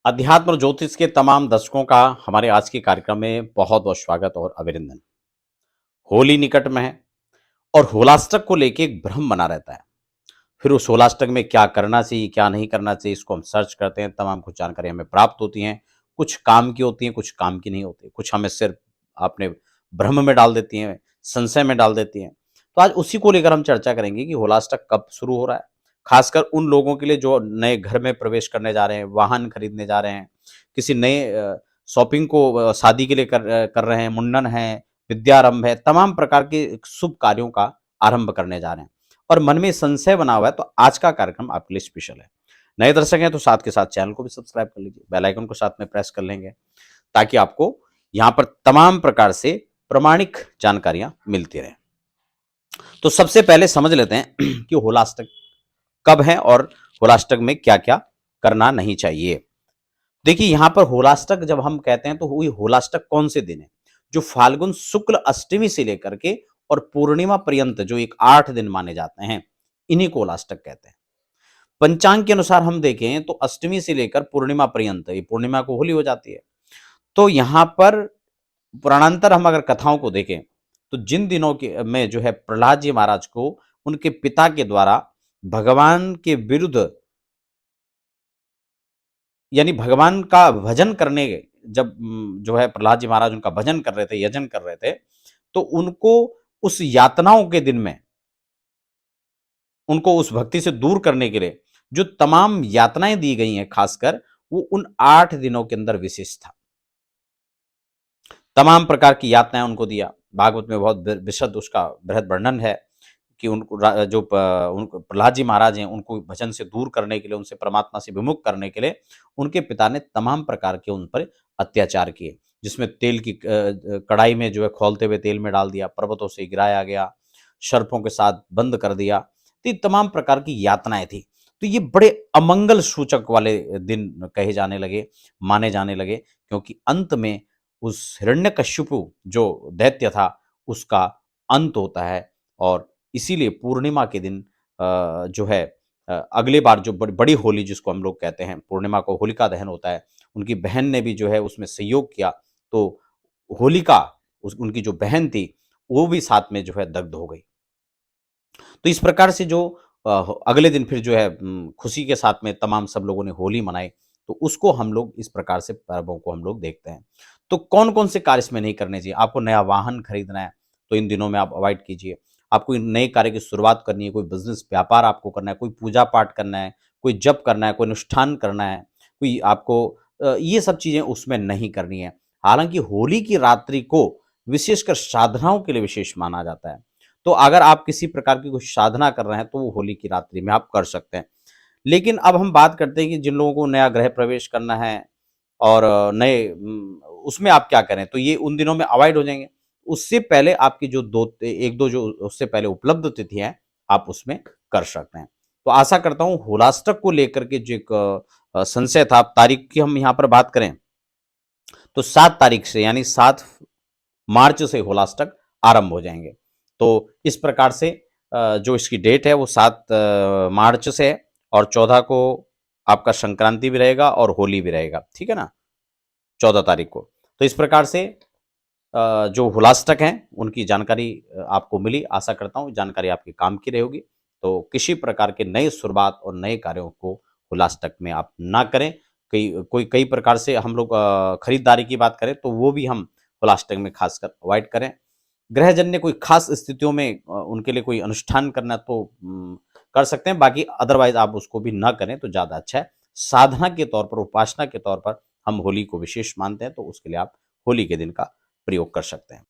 अध्यात्म और ज्योतिष के तमाम दर्शकों का हमारे आज के कार्यक्रम में बहुत बहुत स्वागत और अभिनंदन। होली निकट में है और होलाष्टक को लेके एक भ्रम बना रहता है। फिर उस होलाष्टक में क्या करना चाहिए, क्या नहीं करना चाहिए, इसको हम सर्च करते हैं, तमाम कुछ जानकारी हमें प्राप्त होती हैं। कुछ काम की होती हैं, कुछ काम की नहीं होती, कुछ हमें सिर्फ अपने भ्रम में डाल देती हैं, संशय में डाल देती हैं। तो आज उसी को लेकर हम चर्चा करेंगे कि होलाष्टक कब शुरू हो रहा है, खासकर उन लोगों के लिए जो नए घर में प्रवेश करने जा रहे हैं, वाहन खरीदने जा रहे हैं, किसी नए शॉपिंग को शादी के लिए कर रहे हैं, मुंडन है, विद्यारंभ है, तमाम प्रकार के शुभ कार्यों का आरंभ करने जा रहे हैं और मन में संशय बना हुआ है, तो आज का कार्यक्रम आपके लिए स्पेशल है। नए दर्शक हैं तो साथ के साथ चैनल को भी सब्सक्राइब कर लीजिए, बेल आइकन को साथ में प्रेस कर लेंगे ताकि आपको यहाँ पर तमाम प्रकार से प्रामाणिक जानकारियां मिलती रहें। तो सबसे पहले समझ लेते हैं कि होलाष्टक कब है और होलाष्टक में क्या-क्या करना नहीं चाहिए। देखिए यहाँ पर होलाष्टक जब हम कहते हैं तो वही होलाष्टक कौन से दिन है? जो फाल्गुन शुक्ल अष्टमी से लेकर के और पूर्णिमा पर्यंत जो एक 8 दिन माने जाते हैं, इन्हीं को होलाष्टक कहते हैं। पंचांग के अनुसार हम देखें तो अष्टमी से लेकर पूर्णिमा पर्यंत, ये पूर्णिमा को होली हो जाती है। तो यहाँ पर पुराणांतर हम अगर कथाओं को देखें, तो जिन दिनों के में जो है प्रहलाद जी महाराज को उनके पिता के द्वारा भगवान के विरुद्ध यानी भगवान का भजन करने जब जो है प्रहलाद जी महाराज उनका भजन कर रहे थे, यजन कर रहे थे, तो उनको उस यातनाओं के दिन में उनको उस भक्ति से दूर करने के लिए जो तमाम यातनाएं दी गई हैं, खासकर वो उन 8 दिनों के अंदर विशेष था। तमाम प्रकार की यातनाएं उनको दिया। भागवत में बहुत विशद उसका बृहद वर्णन है कि उनको जो उनको प्रहलाद जी महाराज हैं, उनको भजन से दूर करने के लिए, उनसे परमात्मा से विमुख करने के लिए उनके पिता ने तमाम प्रकार के उन पर अत्याचार किए, जिसमें तेल की कढ़ाई में जो है खौलते हुए तेल में डाल दिया, पर्वतों से गिराया गया, सर्पों के साथ बंद कर दिया। तो ये तमाम प्रकार की यातनाएं थी। तो ये बड़े अमंगल सूचक वाले दिन कहे जाने लगे, माने जाने लगे, क्योंकि अंत में उस हिरण्यकश्यपु जो दैत्य था, उसका अंत होता है और इसीलिए पूर्णिमा के दिन जो है अगली बार जो बड़ी होली जिसको हम लोग कहते हैं, पूर्णिमा को होलिका दहन होता है। उनकी बहन ने भी जो है उसमें सहयोग किया, तो होलिका उनकी जो बहन थी, वो भी साथ में जो है दग्ध हो गई। तो इस प्रकार से जो अगले दिन फिर जो है खुशी के साथ में तमाम सब लोगों ने होली मनाई, तो उसको हम लोग इस प्रकार से पर्वों को हम लोग देखते हैं। तो कौन-कौन से कार्य इसमें नहीं करने चाहिए? आपको नया वाहन खरीदना है, तो इन दिनों में आप अवॉइड कीजिए। आपको नए कार्य की शुरुआत करनी है, कोई बिज़नेस व्यापार आपको करना है, कोई पूजा-पाठ करना है, कोई जप करना है, कोई अनुष्ठान करना है, कोई आपको ये सब चीज़ें उसमें नहीं करनी है। हालाँकि होली की रात्रि को विशेषकर साधनाओं के लिए विशेष माना जाता है। तो अगर आप किसी प्रकार की कुछ साधना कर रहे हैं, तो वो होली की रात्रि में आप कर सकते हैं। लेकिन अब हम बात करते हैं कि जिन लोगों को नया गृह प्रवेश करना है और उसमें आप क्या करें? तो ये उन दिनों में अवॉइड हो जाएँगे। उससे पहले आपकी जो 1-2 जो उससे पहले उपलब्ध तिथि हैं, आप उसमें कर सकते हैं। तो आशा करता हूँ होलाष्टक को लेकर के जो एक संशय था, अब तारीख की हम यहाँ पर बात करें, तो 7 तारीख से यानी 7 मार्च से होलाष्टक आरंभ हो जाएँगे। तो इस प्रकार से जो इसकी डेट है वो 7 मार्च से है और 14 को आपका संक्रांति भी रहेगा और होली भी रहेगा, ठीक है ना? 14 तारीख को। तो इस प्रकार से जो होलाष्टक हैं, उनकी जानकारी आपको मिली। आशा करता हूँ जानकारी आपके काम की रही होगी। तो किसी प्रकार के नई शुरुआत और नए कार्यों को होलाष्टक में आप ना करें। कई प्रकार से हम लोग खरीदारी की बात करें तो वो भी हम होलाष्टक में खासकर अवॉइड करें। गृहजन्य कोई खास स्थितियों में उनके लिए कोई अनुष्ठान करना तो कर सकते हैं, बाकी अदरवाइज़ आप उसको भी ना करें तो ज़्यादा अच्छा है। साधना के तौर पर, उपासना के तौर पर हम होली को विशेष मानते हैं, तो उसके लिए आप होली के दिन का प्रयोग कर सकते हैं।